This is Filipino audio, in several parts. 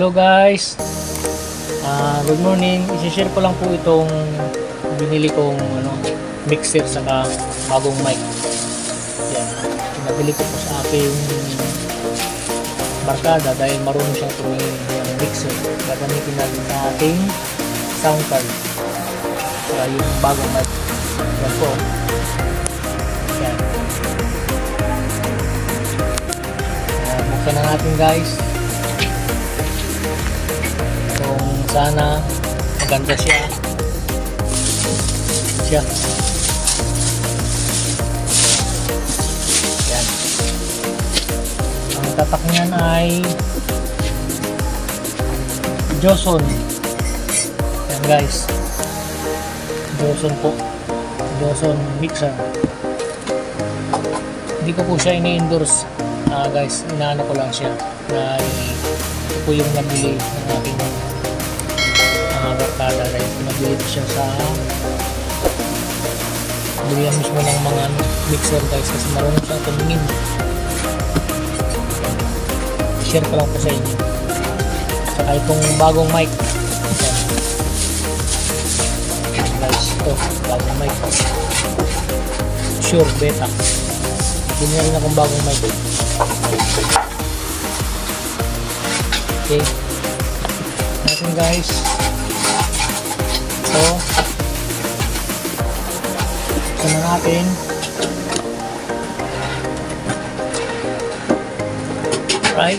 Hello guys, good morning. I-share ko lang po itong binili kong mixer saka bagong mic. Yan, pinabili ko po sa aking barkada dahil marunong siyang tumingin ng mixer. Gagamitin natin sa ating sound card saka yung bagong mic. Yan po. Yan. Buksan na natin guys. Sana maganda siya. Yan. Ang tatak niyan ay Joson. Yan guys. Joson po. Joson mixer. Hindi ko po siya ini-endorse guys. Inaano ko lang siya. Dahil ito po yung nabili ng aking barkada dahil pinabili ko siya sa bilihan mismo ng mga mixer guys kasi marunong siya tumingin. I-share ko lang po sa inyo. Saka itong bagong mic. Yan guys, ito bagong mic. Shure Beta. Hindi na rin akong bagong mic. Okay natin guys. So, ito na natin. Right?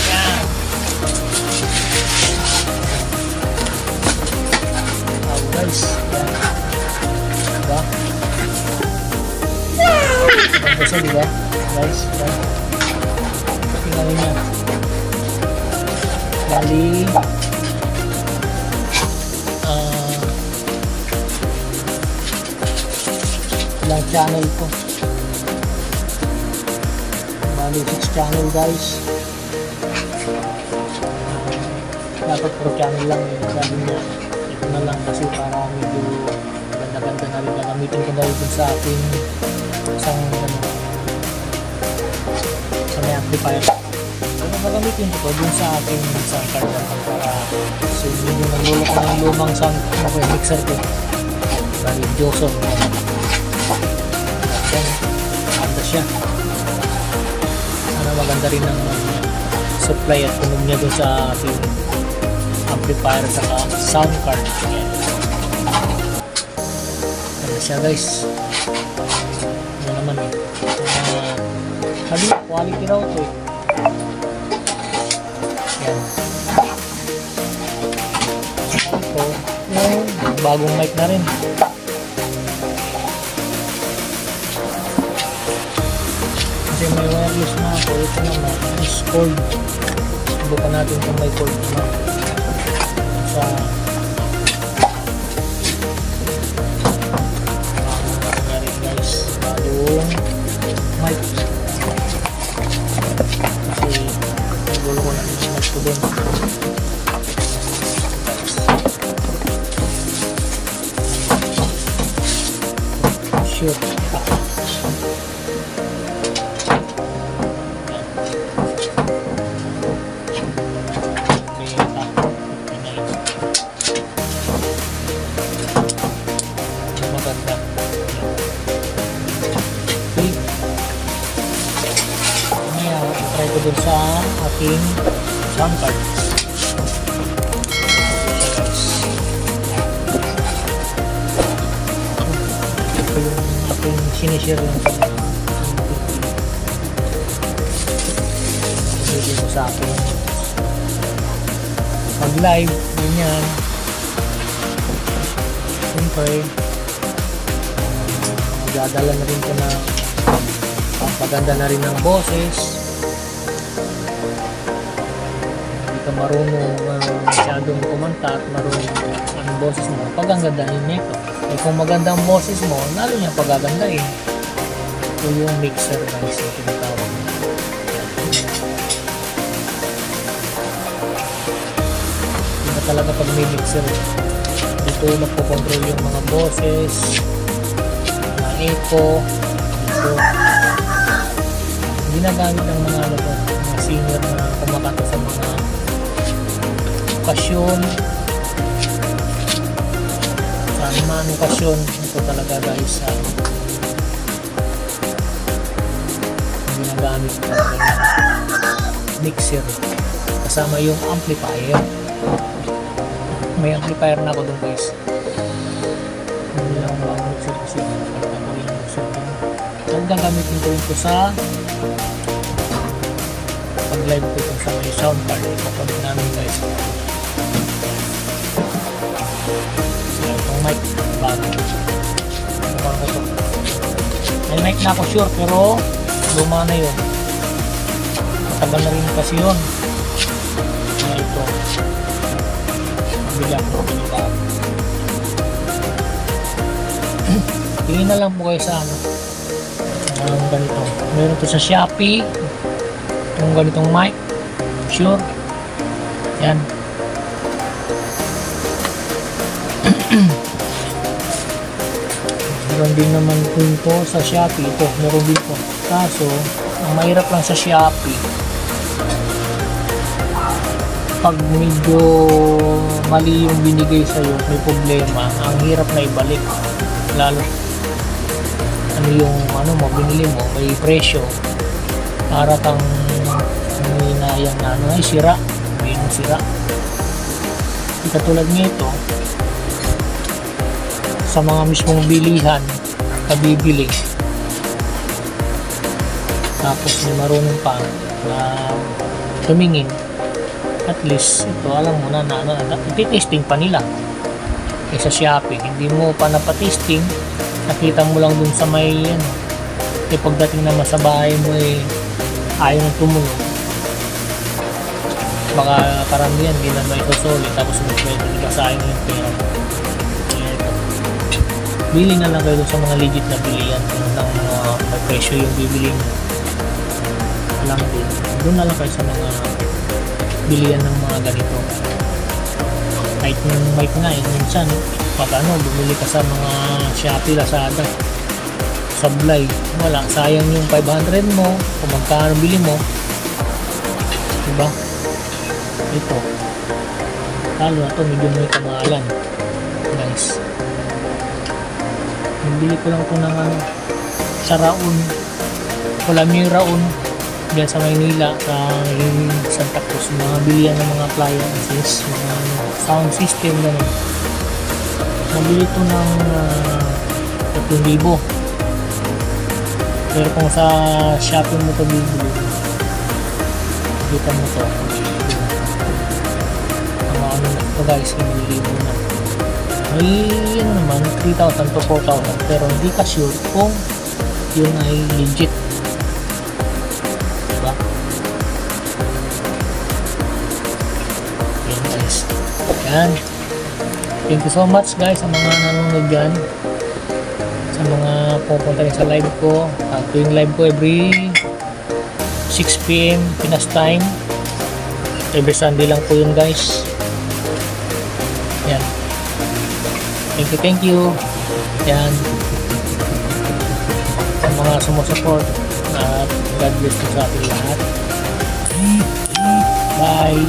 Yan. Oh, guys. Yan. Diba? Kasi diba? Guys, diba? Tingnan nyo. Bali ilang channel ko. Bali 6 channel guys. Dapat pro channel lang sabi niya. Ito na lang kasi para medyo ganda-ganda na rin. Gagamitin ko dahil dun sa ating isang sa may amplifier. Ano gagamitin ko dun sa ating sound card para so hindi naglulok ko ng lumang sound mixer ko. Dahil Joson. Yan. Maganda siya. Sana maganda rin ang supply at tunog niya dun sa ating amplifier sa sound card. Yan. Siya guys. Ano naman sabi quality raw ito yan. Ito yung bagong mic na rin. Kasi may wireless na ako. Ito naman is cord. Subukan natin kung may cord na sa mic kasi nagulo ko na yung mic ko din. Sure. Maganda. Try ko dun sa aking sound card. Ito yung aking sinishare lang sa ko sa akin pag live ganyan. Siyempre magdadala na rin ko na pagpaganda na rin ng boses. Marunong masyadong kumanta at marunong ang boses mo, pagangandahin niya ito. Eh kung maganda ang boses mo, lalo niya pagagandahin. Ito yung mixer guys na tinatawag. talaga pag may mixer. Dito magpo-control yung mga boses, mga echo. Dito ginagamit ng mga ano to, mga singer na kumakanta sa mga okasyon, sa mga okasyon. Ito talaga guys, ginagamit talaga mixer kasama yung amplifier. May amplifier na ako doon guys. Hindi lang ba mixer kasi nakakita ko yung mixer doon. Ang gagamitin ko ito sa pag live ko ito sa may sound card. Ipapamit namin guys. So itong mic bago. Mukha ko ito. May mic na ako sure pero luma na yun. Matagal na rin kasi yun. Kaya ito. Mabili ako ng bago. Pili na lang po kayo sa ano. Ganito. Meron ito sa Shopee. Yung ganitong mic. Sure. Yan. Meron din naman po sa Shopee. Ito. Meron din po. Kaso, ang mahirap lang sa Shopee, pag medyo mali yung binigay sa'yo, may problema, ang hirap na ibalik. Lalo ano yung ano mo, binili mo, may presyo, para kang hinayang na ano, ay sira, may sira. Katulad nito, sa mga mismong bilihan, kabibili, tapos may marunong pa na tumingin, at least ito alam mo na ano, iti-testing pa nila. Sa Shopee hindi mo pa napatesting, nakita mo lang dun sa may ano, pagdating naman sa bahay mo ayaw nang tumulong, baka karamihan hindi na may solid, tapos pwede diba sayang yung pera mo. Bili na lang kayo sa mga legit na bilihan ng may presyo yung bibili mo lang din. Doon na lang kayo sa mga bilihan ng mga ganito. Kahit yung mic nga minsan pag ano, bumili ka sa mga Shopee, Lazada, Sablay, wala, sayang yung 500 mo kung magkano bili mo, diba? Ito lalo na ito, medyo may kamahalan guys. Bili ko lang ito ng ano, sa Raon, wala may Raon diyan sa Maynila, sa Santa Cruz, mga bilihan ng mga appliances, mga sound system ganun. Nabili ito ng 3,000, pero kung sa shopping mo ito bibili, kita mo ito ang ano na ito guys, 1,000 na. May ano naman 3,000 to 4,000, pero hindi ka sure kung yun ay legit, diba? Yan guys, yan. Thank you so much guys sa mga nanonood dyan, sa mga pupunta rin sa live ko. Tuwing live ko every 6 PM Pinas time, every Sunday lang po yun guys. Yan, thank you. Yan, sa mga sumusupport, at God bless po sa ating lahat. Bye.